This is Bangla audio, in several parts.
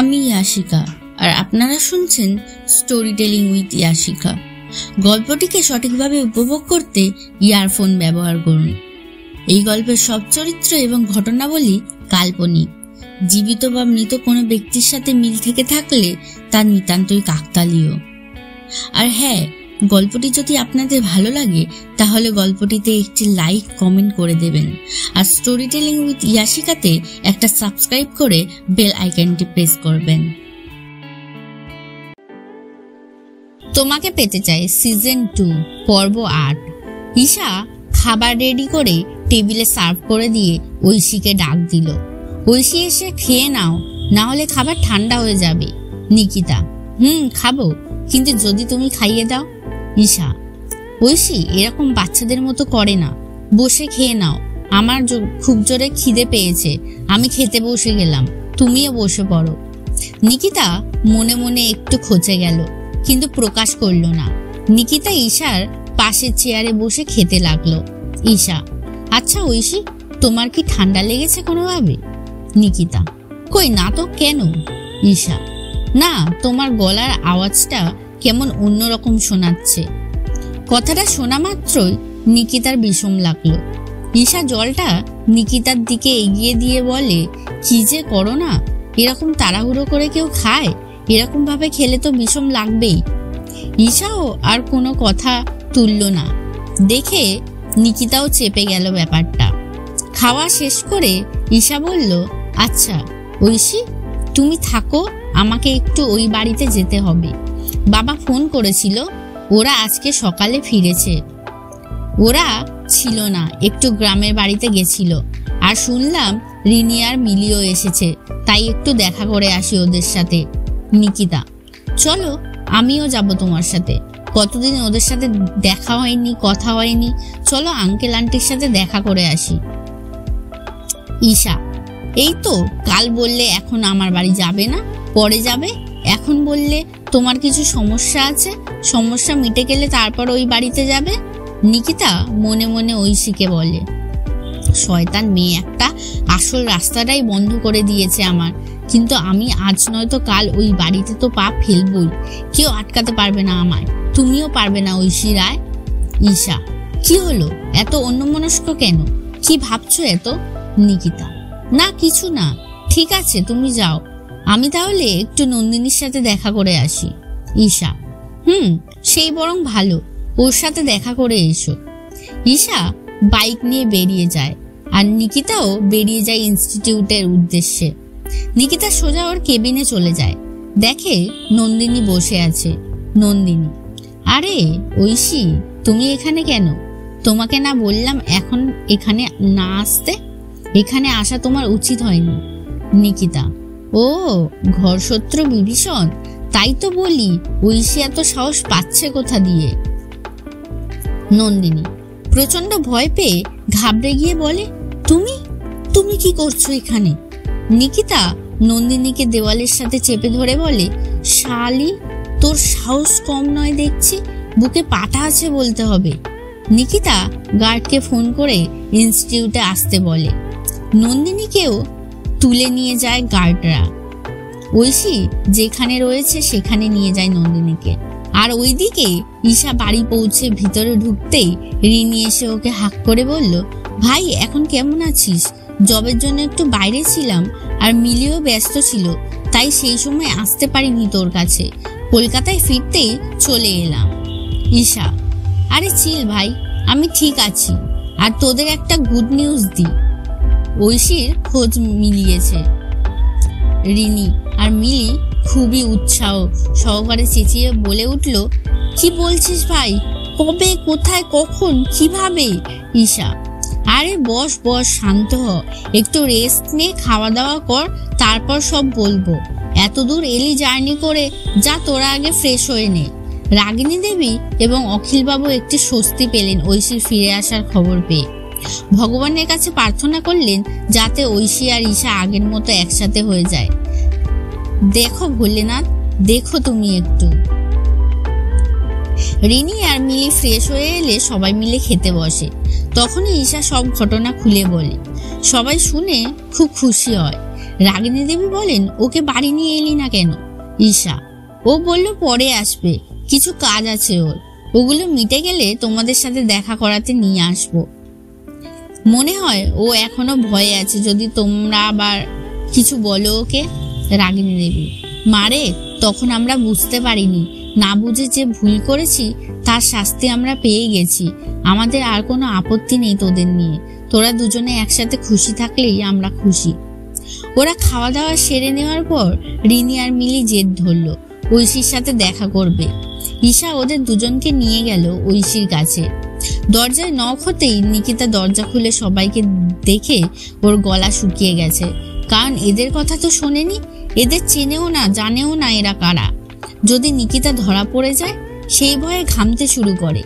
আমি ইয়াশিকা আর আপনারা শুনছেন স্টোরি টেলিং উইথ ইয়াশিকা। গল্পটিকে সঠিকভাবে উপভোগ করতে ইয়ারফোন ব্যবহার করুন। এই গল্পের সব চরিত্র এবং ঘটনাবলী কাল্পনিক। জীবিত বা মৃত কোনো ব্যক্তির সাথে মিল থেকে থাকলে তা নিতান্তই কাকতালীয়। আর হ্যাঁ, গল্পটি যদি আপনাদের ভালো লাগে তাহলে গল্পটিতে একটি লাইক কমেন্ট করে দেবেন। আর স্টোরি টেলিং উইথ ইয়াশিকাতে একটা সাবস্ক্রাইব করে বেল আইকনটি প্রেস করবেন। তোমাকে পেতে চাই সিজন 2 পর্ব 8। ঈশা খাবার রেডি করে টেবিলে সার্ভ করে দিয়ে ঐশীকে ডাক দিল। ঐশী এসে খেয়ে নাও, না হলে খাবার ঠান্ডা হয়ে যাবে। নিকিতা খাবো, কিন্তু যদি তুমি খাইয়ে দাও। ঈশা ঐশী এরকম বাচ্চাদের মতো করে না, বসে খেয়ে নাও। আমার খুব জোরে খিদে পেয়েছে, আমি খেতে বসে গেলাম, তুমিও বসে পড়ো। নিকিতা মনে মনে একটু খচে গেল, কিন্তু প্রকাশ করলো না। নিকিতা ঈশার পাশের চেয়ারে বসে খেতে লাগলো। ঈশা আচ্ছা ঐশী, তোমার কি ঠান্ডা লেগেছে কোনোভাবে? নিকিতা কই না তো, কেন? ঈশা না, তোমার গলার আওয়াজটা কেমন অন্যরকম শোনাচ্ছে। কথাটা শোনা মাত্রই নিকিতার বিষম লাগলো। ঈশা জলটা নিকিতার দিকে এগিয়ে দিয়ে বলে, কি যে করো না, এরকম তাড়াহুড়ো করে কেউ খায়? এরকম ভাবে খেলে তো বিষম লাগবেই। ঈশাও আর কোনো কথা তুলল না। দেখে নিকিতাও চেপে গেল ব্যাপারটা। খাওয়া শেষ করে ঈশা বলল, আচ্ছা ঐশী তুমি থাকো, আমাকে একটু ওই বাড়িতে যেতে হবে। বাবা ফোন করেছিল, ওরা আজকে সকালে ফিরেছে। ওরা ছিল না, একটু গ্রামের বাড়িতে গেছিল। আর শুনলাম রিনি আর মিলিও এসেছে, তাই একটু দেখা করে আসি ওদের সাথে। নিকিতা চলো, আমিও যাব তোমার সাথে। কতদিন ওদের সাথে দেখা হয়নি, কথা হয়নি, চলো আঙ্কেল আন্টির সাথে দেখা করে আসি। ঈশা এই তো কাল বললে এখন আমার বাড়ি যাবে না, পরে যাবে। এখন বললে তোমার কিছু সমস্যা আছে, সমস্যা মিটে গেলে তারপর ওই বাড়িতে যাবে। নিকিতা মনে মনে ঐশীকে বলে, শয়তান মেয়ে একটা, আসল রাস্তাটাই বন্ধ করে দিয়েছে আমার। কিন্তু আমি আজ নয়তো কাল ওই বাড়িতে তো পা ফেলবই, কেউ আটকাতে পারবে না আমায়, তুমিও পারবে না ঐশী রায়। ঈশা কি হলো, এত অন্যমনস্ক কেন, কি ভাবছো এত? নিকিতা না কিছু না, ঠিক আছে তুমি যাও, আমি তাহলে একটু নন্দিনীর সাথে দেখা করে আসি। ঈশা সেই বরং ভালো, ওর সাথে দেখা করে এসো। ঈশা বাইক নিয়ে বেরিয়ে যায়, আর নিকিতাও বেরিয়ে যায় ইনস্টিটিউটের উদ্দেশ্যে। নিকিতা সোজা ওর কেবিনে চলে যায়, দেখে নন্দিনী বসে আছে। নন্দিনী আরে ঐশী তুমি এখানে কেন? তোমাকে না বললাম এখন এখানে না আসতে? এখানে আসা তোমার উচিত হয়নি। নিকিতা ও ঘর শত্রু বিভীষণ, তাই তো বলি ঐশী এত সাহস পাচ্ছে কোথা দিয়ে? নন্দিনী প্রচন্ড ভয় পেয়ে ঘাবড়ে গিয়ে বলে, তুমি তুমি কি করছো এখানে? নিকিতা নন্দিনীকে দেওয়ালের সাথে চেপে ধরে বলে, শালি তোর সাহস কম নয় দেখছি, বুকে পাটা আছে বলতে হবে। নিকিতা গার্ডকে ফোন করে ইনস্টিটিউটে আসতে বলে। নন্দিনীকেও তুলে নিয়ে যায় গার্ডরা। ঐশী যেখানে রয়েছে সেখানে নিয়ে যায় নন্দিনীকে। আর ওইদিকে ঈশা বাড়ি পৌঁছে ভিতরে ঢুকতেই রিনি এসে ওকে হাঁক করে বলল, ভাই এখন কেমন আছিস? জবের জন্য একটু বাইরে ছিলাম, আর মিলিও ব্যস্ত ছিল, তাই সেই সময় আসতে পারিনি তোর কাছে। কলকাতায় ফিরতেই চলে এলাম। ঈশা আরে চিল ভাই, আমি ঠিক আছি। আর তোদের একটা গুড নিউজ দি, ঐশীর খোঁজ মিলিয়েছে। রিনি আর মিলি খুবই উৎসাহ সহকারে চেঁচিয়ে বলে উঠল, কি বলছিস ভাই? কবে, কোথায়, কখন, কিভাবে? ঈশা আরে বস বস, শান্ত হ, একটু রেস্ট নে, খাওয়া দাওয়া কর, তারপর সব বলবো। এত দূর এলি জার্নি করে, যা তোরা আগে ফ্রেশ হয়ে নে। রাগিনী দেবী এবং অখিলবাবু একটি স্বস্তি পেলেন ঐশীর ফিরে আসার খবর পেয়ে। ভগবানের কাছে প্রার্থনা করলেন যাতে ঐশী আর ঈশা আগের মতো একসাথে হয়ে যায়। দেখো ভোলেনাথ, দেখো তুমি একটু। রিনি আর মিলি ফ্রেশ হয়ে এলে সবাই মিলে খেতে বসে। তখনই ঈশা সব ঘটনা খুলে বলে। সবাই শুনে খুব খুশি হয়। রাগিনী দেবী বলেন, ওকে বাড়ি নিয়ে এলি না কেন? ঈশা, ও বলল পরে আসবে, কিছু কাজ আছে ওর, ওগুলো মিটে গেলে তোমাদের সাথে দেখা করাতে নিয়ে আসবো। মনে হয় ও এখনো ভয়ে আছে, যদি তোমরা আবার কিছু বলো ওকে। রাগিনী দেবী, মারে, তখন আমরা বুঝতে পারিনি, না বুঝে যে ভুল করেছি তার শাস্তি আমরা পেয়ে গেছি। আমাদের আর কোনো আপত্তি নেই তোদের নিয়ে, তোরা দুজনে একসাথে খুশি থাকলেই আমরা খুশি। ওরা খাওয়া দাওয়া সেরে নেওয়ার পর রিনি আর মিলি জেদ ধরলো ঐশীর সাথে দেখা করবে। ঈশা ওদের দুজনকে নিয়ে গেল ঐশীর কাছে। দরজায় নক হতেই নিকিতা দরজা খুলে সবাইকে দেখে ওর গলা শুকিয়ে গেছে, কারণ এদের কথা তো শোনেনি, এদের চেনেও না, জানেও না এরা কারা। যদি নিকিতা ধরা পড়ে যায় সেই ভয়ে ঘামতে শুরু করে।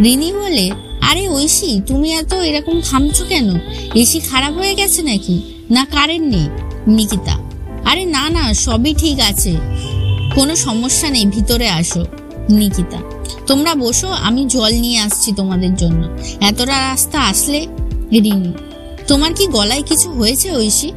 রিনি বলে, আরে ঐশী, তুমি এত এরকম ঘামছো কেন? এসি খারাপ হয়ে গেছে নাকি, না কারেন্ট নেই? নিকিতা, আরে না না, সবই ঠিক আছে, কোনো সমস্যা নেই, ভিতরে আসো। নিকিতা, তোমরা বসো, আমি জল নিয়ে আসছি তোমাদের জন্য, এতটা রাস্তা আসলে। রিনি, তোমার কি গলায় কিছু হয়েছে ঐশী?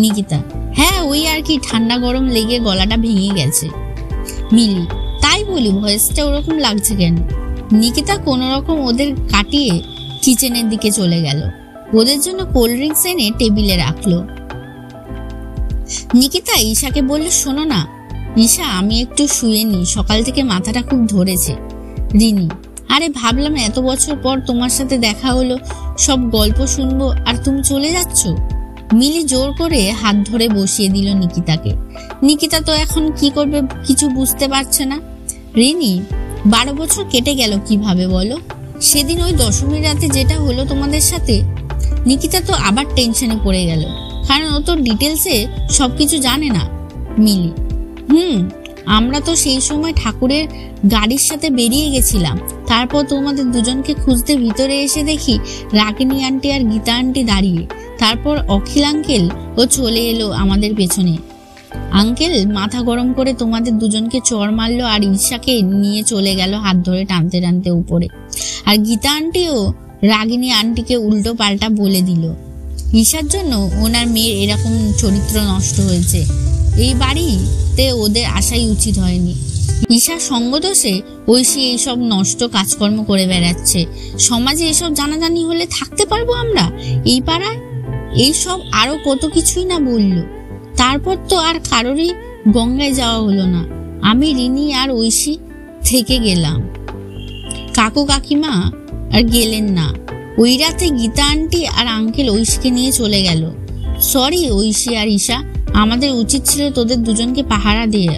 নিকিতা, হ্যাঁ ওই আর কি, ঠান্ডা গরম লেগে গলাটা ভেঙে গেছে। মিলি, তাই বলি, ভয়েসটা ওরকম লাগছে কেন? নিকিতা কোনো রকম ওদের কাটিয়ে কিচেনের দিকে চলে গেল, ওদের জন্য কোল্ড ড্রিঙ্কস এনে টেবিলে রাখলো। নিকিতা ঈশাকে বলল, শোনো না ঈশা, আমি একটু শুয়ে নি, সকাল থেকে মাথাটা খুব ধরেছে। রিনি, আরে ভাবলাম এত বছর পর তোমার সাথে দেখা হলো, সব গল্প শুনবো, আর তুমি চলে যাচ্ছ। মিলি জোর করে হাত ধরে বসিয়ে দিল নিকিতাকে। নিকিতা তো এখন কি করবে কিছু বুঝতে পারছে না। রিনি, 12 বছর কেটে গেল কিভাবে বলো? সেদিন ওই দশমীর রাতে যেটা হলো তোমাদের সাথে। নিকিতা তো আবার টেনশনে পড়ে গেল, কারণ ও তো ডিটেলসে সবকিছু জানে না। মিলি, আমরা তো সেই সময় ঠাকুরের গাড়ির সাথে বেরিয়ে গেছিলাম, তারপর তোমাদের দুজনকে খুঁজতে ভিতরে এসে দেখি রাগিনী আন্টি আর গীতা আন্টি দাঁড়িয়ে, তারপর অখিল আঙ্কেল ও চলে এলো আমাদের পেছনে। আঙ্কেল মাথা গরম করে তোমাদের দুজনকে চড় মারলো আর ঈশাকে নিয়ে চলে গেল হাত ধরে টানতে টানতে উপরে। আর গীতা আন্টিও রাগিনী আন্টিকে উল্টো পাল্টা বলে দিল, ঈশার জন্য ওনার মেয়ের এরকম চরিত্র নষ্ট হয়েছে, এই বাড়িতে ওদের আসাই উচিত হয়নি। ঈশার সঙ্গদোষে ঐশী এইসব নষ্ট কাজকর্ম করে বেড়াচ্ছে, সমাজে এসব জানাজানি হলে থাকতে পারবো আমরা এই পাড়ায়? এইসব আরো কত কিছুই না বলল। তারপর তো আর কারোরই গঙ্গায় যাওয়া হলো না, আমি রিনি আর ঐশী থেকে গেলাম, কাকু কাকিমা আর গেলেন না। ওই রাতে গীতা আন্টি আর আঙ্কেল ঐশীকে নিয়ে চলে গেল। সরি ঐশী আর ঈশা, আমাদের উচিত ছিল তোদের দুজনকে পাহারা দিয়ে।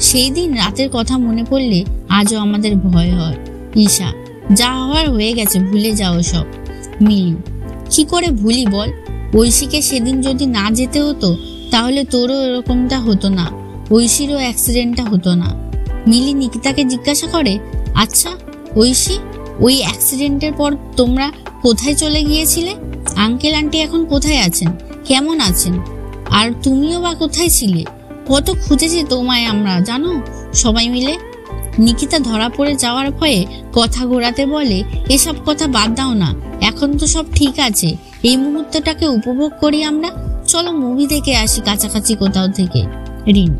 সেই দিন রাতের কথা মনে পড়লে আজও আমাদের ভয় হয়। ঈশা, যা হওয়ার হয়ে গেছে, ভুলে যাও সব। মিলি, কি করে ভুলি বল? ঐশীকে সেদিন যদি না যেতে হতো তাহলে তোরও এরকমটা হতো না, ঐশীরও অ্যাক্সিডেন্টটা হতো না। মিলি নিকিতাকে জিজ্ঞাসা করে, আচ্ছা ঐশী, ওই অ্যাক্সিডেন্টের পর তোমরা কোথায় চলে গিয়েছিলে? আঙ্কেল আন্টি এখন কোথায় আছেন, কেমন আছেন? আর তুমিও বা কোথায় ছিলে? কত খুঁজেছি তোমায় আমরা, জানো সবাই মিলে। নিকিতা ধরা পড়ে যাওয়ার ভয়ে কথা ঘোরাতে বলে, এসব কথা বাদ দাও না, এখন তো সব ঠিক আছে, এই মুহূর্তটাকে উপভোগ করি আমরা, চলো মুভি দেখে আসি কাছাকাছি কোথাও থেকে। রিন,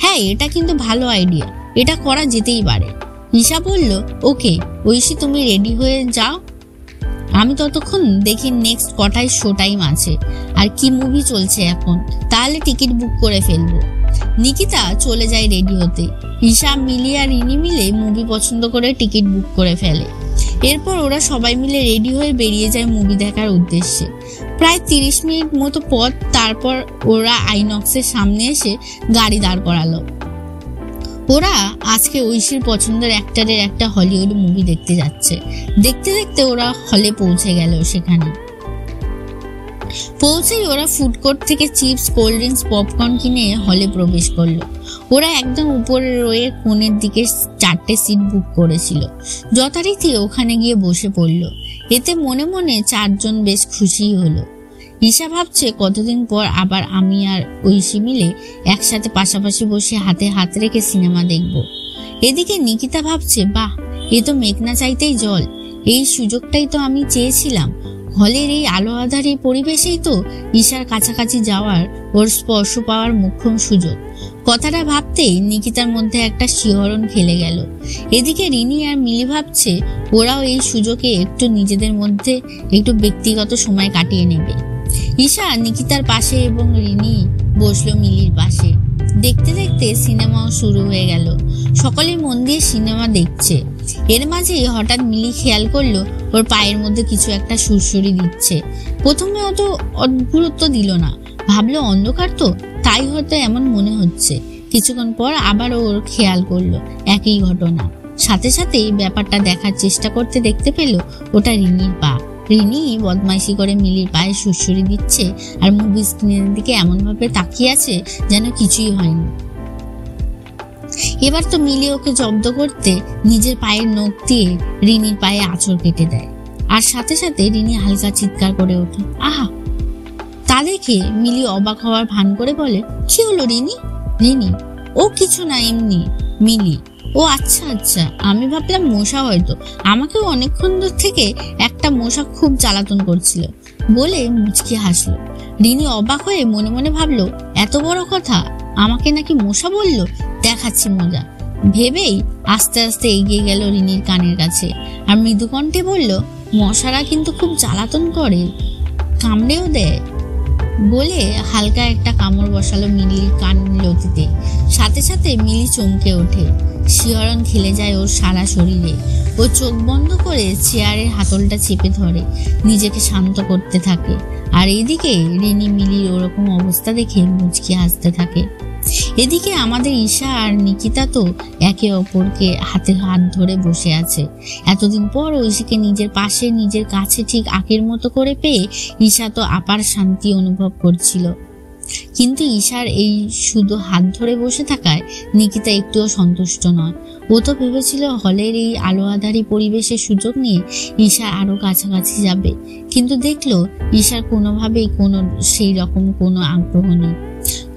হ্যাঁ এটা কিন্তু ভালো আইডিয়া, এটা করা যেতেই পারে। ঈশা বলল, ওকে ঐশী তুমি রেডি হয়ে যাও, আমি ততক্ষণ দেখি নেক্সট কটায় শো টাইম আছে আর কি মুভি চলছে এখন, তাহলে টিকিট বুক করে ফেলবো। নিকিতা চলে যায় রেডি হতে। ঈশা, মিলি আর রিনি মিলে মুভি পছন্দ করে টিকিট বুক করে ফেলে। এরপর ওরা সবাই মিলে রেডি হয়ে বেরিয়ে যায় মুভি দেখার উদ্দেশ্যে। প্রায় 30 মিনিট মতো পথ, তারপর ওরা আইনক্সের সামনে এসে গাড়ি দাঁড় করালো। ওরা আজকে ঐশীর পছন্দের অ্যাক্টরের একটা হলিউড মুভি দেখতে যাচ্ছে। দেখতে দেখতে ওরা হলে পৌঁছে গেল। সেখানে পৌঁছেই ওরা ফুড কোর্ট থেকে চিপস, কোল্ড ড্রিঙ্কস, পপকর্ন কিনে হলে প্রবেশ করলো। ওরা একদম উপরের রোয়ের কোণের দিকে 4টে সিট বুক করেছিল। যথারীতি ওখানে গিয়ে বসে পড়লো। এতে মনে মনে 4 জন বেশ খুশি হলো। ঈশা ভাবছে কতদিন পর আবার আমি আর ঐশী মিলে একসাথে পাশাপাশি বসে হাতে হাত রেখে সিনেমা দেখব। এদিকে নিকিতা ভাবছে, বাহ, এ তো মেঘনা চাইতেই জল, এই সুযোগটাই তো আমি চেয়েছিলাম, হলের এই আলো আঁধারি পরিবেশেই তো ঈশার কাছাকাছি যাওয়ার, ওর স্পর্শ পাওয়ার মোক্ষম সুযোগ। কথাটা ভাবতেই নিকিতার মধ্যে একটা শিহরণ খেলে গেল। এদিকে রিনি আর মিলি ভাবছে ওরাও এই সুযোগে একটু নিজেদের মধ্যে একটু ব্যক্তিগত সময় কাটিয়ে নেবে। ঈশা নিকিতার পাশে এবং রিনি বসলো মিলির পাশে। দেখতে দেখতে সিনেমাও শুরু হয়ে গেল। সকলে মন দিয়ে সিনেমা দেখছে। এর মাঝেই হঠাৎ মিলি খেয়াল করলো ওর পায়ের মধ্যে কিছু একটা সুরসুরি দিচ্ছে। প্রথমে অত গুরুত্ব দিল না, ভাবলো অন্ধকার তো, তাই হয়তো এমন মনে হচ্ছে। কিছুক্ষণ পর আবার ওর খেয়াল করলো একই ঘটনা। সাথে সাথেই ব্যাপারটা দেখার চেষ্টা করতে দেখতে পেল ওটা রিনির পা। রিনি বদমাইশি করে মিলির পায়ে সুরসুরি দিচ্ছে আর মুভি স্ক্রিনের দিকে এমন ভাবে তাকিয়ে আছে যেন কিছুই হয়নি। এবার তো মিলি ওকে জব্দ করতে নিজের পায়ের নখ দিয়ে রিনির পায়ে আঁচড় কেটে দেয়। আর সাথে সাথে রিনি হালকা চিৎকার করে ওঠে, আহা! তা দেখে মিলি অবাক হওয়ার ভান করে বলে, কি হলো রিনি? রিনি, ও কিছু না, এমনি। মিলি, ও আচ্ছা আচ্ছা, আমি ভাবলাম মশা হয়তো, আমাকেও অনেকক্ষণ দূর থেকে একটা মশা খুব জ্বালাতন করছিল বলে মুচকি হাসলো। রিনি অবাক হয়ে মনে মনে ভাবলো, এত বড় কথা, আমাকে নাকি মশা বললো, দেখাচ্ছি মজা ভেবেই আস্তে আস্তে এগিয়ে গেল রিনির কানের কাছে আর মৃদু কণ্ঠে বলল, মশারা কিন্তু খুব জ্বালাতন করে, কামড়েও দেয় বলে হালকা একটা কামড় বসালো মিলির কান লতিতে। সাথে সাথে মিলি চমকে ওঠে, শিহরণ খেলে যায় ওর সারা শরীরে। ও চোখ বন্ধ করে চেয়ারের হাতলটা চেপে ধরে, নিজেকে শান্ত করতে থাকে। আর এদিকে রিনি মিলির ওরকম অবস্থা দেখে মুচকি হাসতে থাকে। এদিকে আমাদের ঈশা আর নিকিতা তো একে অপরকে হাতে হাত ধরে বসে আছে। এতদিন পর ঐশীকে নিজের পাশে, নিজের কাছে ঠিক আগের মতো করে পেয়ে ঈশা তো আপার শান্তি অনুভব করছিল। কিন্তু ঈশার এই শুধু হাত ধরে বসে থাকায় নিকিতা একটুও সন্তুষ্ট নয়। ও তো ভেবেছিল হলের এই আলো আঁধারি পরিবেশের সুযোগ নিয়ে ঈশা আরো কাছাকাছি যাবে, কিন্তু দেখলো ঈশার কোনোভাবেই সেই রকম কোনো আগ্রহ নেই।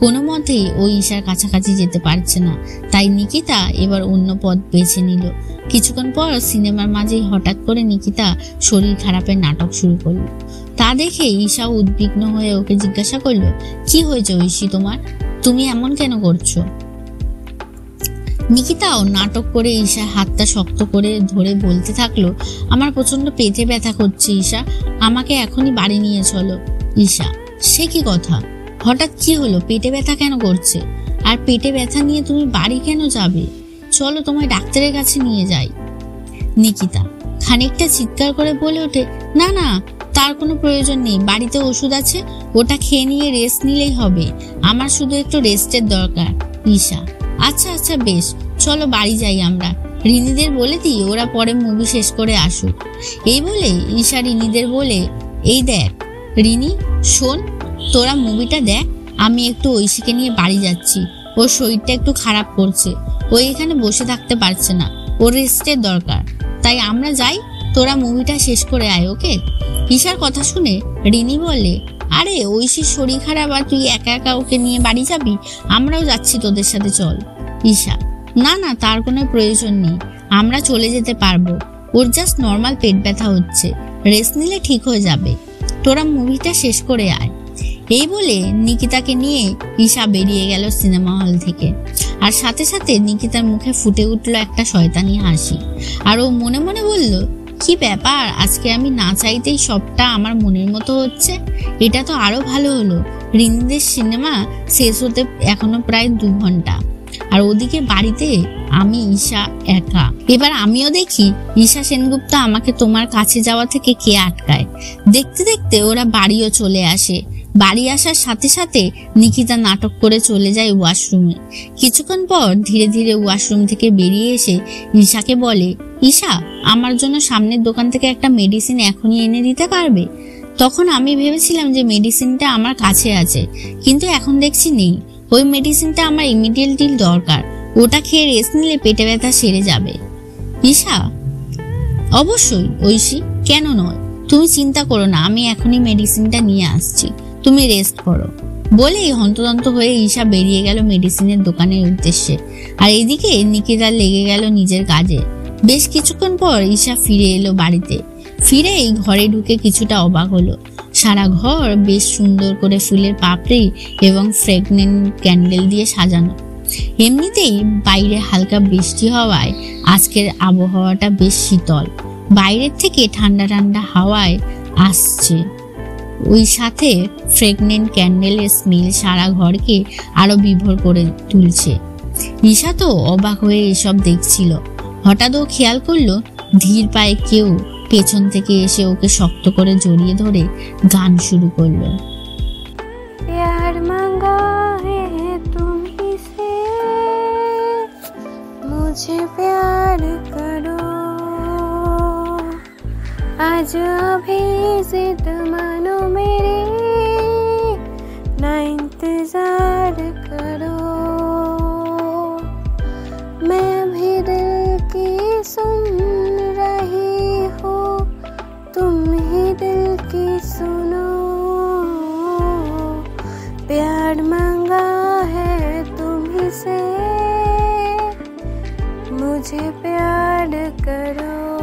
কোনো মতেই ও ঈশার কাছাকাছি যেতে পারছে না। তাই নিকিতা এবার অন্য পথ বেছে নিল। কিছুক্ষণ পর সিনেমার মাঝেই হঠাৎ করে নিকিতা শরীর খারাপের নাটক শুরু করলো। তা দেখে ঈশা উদ্বিগ্ন হয়ে ওকে জিজ্ঞাসা করলো, কি হয়েছে ঐশী তোমার? তুমি এমন কেন করছো? নিকিতাও নাটক করে ঈশার হাতটা শক্ত করে ধরে বলতে থাকলো, আমার প্রচন্ড পেটে ব্যথা করছে ঈশা, আমাকে এখনই বাড়ি নিয়ে চলো। ঈশা, সে কি কথা? হঠাৎ কি হলো? পেটে ব্যথা কেন করছে? আর পেটে ব্যথা নিয়ে তুমি বাড়ি কেন যাবে? চলো তোমায় ডাক্তারের কাছে নিয়ে যাই। নিকিতা খানিকটা চিৎকার করে বলে ওঠে, না না, তার কোনো প্রয়োজন নেই, বাড়িতে ওষুধ আছে, ওটা খেয়ে নিয়ে রেস্ট নিলেই হবে, আমার শুধু একটু রেস্টের দরকার। ঈশা, আচ্ছা আচ্ছা বেশ, চলো বাড়ি যাই আমরা, রিনিদের বলে দিই ওরা পরে মুভি শেষ করে আসুক। এই বলে ঈশা রিনিদের বলে, এই দেখ রিনি, শোন, তোরা মুভিটা দেখ, আমি একটু ঐশীকে নিয়ে বাড়ি যাচ্ছি, ওর শরীরটা একটু খারাপ করছে, ও এখানে বসে থাকতে পারছে না, ওর রেস্টের দরকার, তাই আমরা যাই, তোরা মুভিটা শেষ করে আয়, ওকে? ঈশার কথা শুনে রিনি বলে, আরে ঐশীর শরীর খারাপ আর তুই একা একা ওকে নিয়ে বাড়ি যাবি? আমরাও যাচ্ছি তোদের সাথে, চল। ঈশা, না না, তার কোনো প্রয়োজন নেই, আমরা চলে যেতে পারবো, ওর জাস্ট নর্মাল পেট ব্যথা হচ্ছে, রেস্ট নিলে ঠিক হয়ে যাবে, তোরা মুভিটা শেষ করে আয়। এই বলে নিকিতাকে নিয়ে ঈশা বেরিয়ে গেল সিনেমা হল থেকে। আর সাথে সাথে নিকিতার মুখে ফুটে উঠলো একটা শয়তানি হাসি। আর ও মনে মনে বলল, কি ব্যাপার, আজকে আমি না চাইতেই সবটা আমার মনের মতো হচ্ছে, এটা তো আরো ভালো হলো। রিনিদের সিনেমা শেষ হতে এখনো প্রায় 2 ঘন্টা, আর ওদিকে বাড়িতে আমি ঈশা একা। এবার আমিও দেখি ঈশা সেনগুপ্ত আমাকে তোমার কাছে যাওয়া থেকে কে আটকায়। দেখতে দেখতে ওরা বাড়িও চলে আসে। বাড়ি আসার সাথে সাথে নিকিতা নাটক করে চলে যায় ওয়াশরুমে। কিছুক্ষণ পর ধীরে ধীরে ওয়াশরুম থেকে বেরিয়ে এসে ঈশাকে বলে, ঈশা, আমার জন্য সামনের দোকান থেকে একটা মেডিসিন এখনই এনে দিতে পারবে? তখন আমি ভেবেছিলাম যে মেডিসিনটা আমার কাছে আছে, কিন্তু এখন দেখছি নেই। ওই মেডিসিনটা আমার ইমিডিয়েটলি দরকার, ওটা খেয়ে রেস্ট নিলে পেটে ব্যথা সেরে যাবে। ঈশা, অবশ্যই ঐশী, কেন নয়, তুমি চিন্তা করো না, আমি এখনই মেডিসিনটা নিয়ে আসছি, তুমি রেস্ট করো। বলেই হন্তদন্ত হয়ে ঈশা বেরিয়ে গেল মেডিসিনের দোকানের উদ্দেশ্যে। আর এদিকে নিকিতা লেগে গেল নিজের কাজে। বেশ কিছুক্ষণ পর ঈশা ফিরে এলো বাড়িতে। ফিরেই ঘরে ঢুকে কিছুটা অবাক হলো। সারা ঘর বেশ সুন্দর করে ফুলের পাপড়ি এবং ফ্রেগনেন্ট ক্যান্ডেল দিয়ে সাজানো। এমনিতেই বাইরে হালকা বৃষ্টি হওয়ায় আজকের আবহাওয়াটা বেশ শীতল, বাইরের থেকে ঠান্ডা ঠান্ডা হাওয়ায় আসছে। ওই সাথে ফ্রেগনেন্ট ক্যান্ডেলের স্মেল সারা ঘরকে আরো বিভোর করে তুলছে। ঈশা তো অবাক হয়ে এসব দেখছিল। হঠাৎ ও খেয়াল করলো ধীর পায়ে কেউ পেছন থেকে এসে ওকে শক্ত করে জড়িয়ে ধরে গান শুরু করলো। प्यार मांगा है तुम्ही से, मुझे प्यार करो, आज अभी जिद मानो मेरी, ना इंतजार करो। मैं भी दिल की सुन रही हूँ, तुम ही दिल की सुनो। प्यार मांगा है तुम्ही से, मुझे प्यार करो।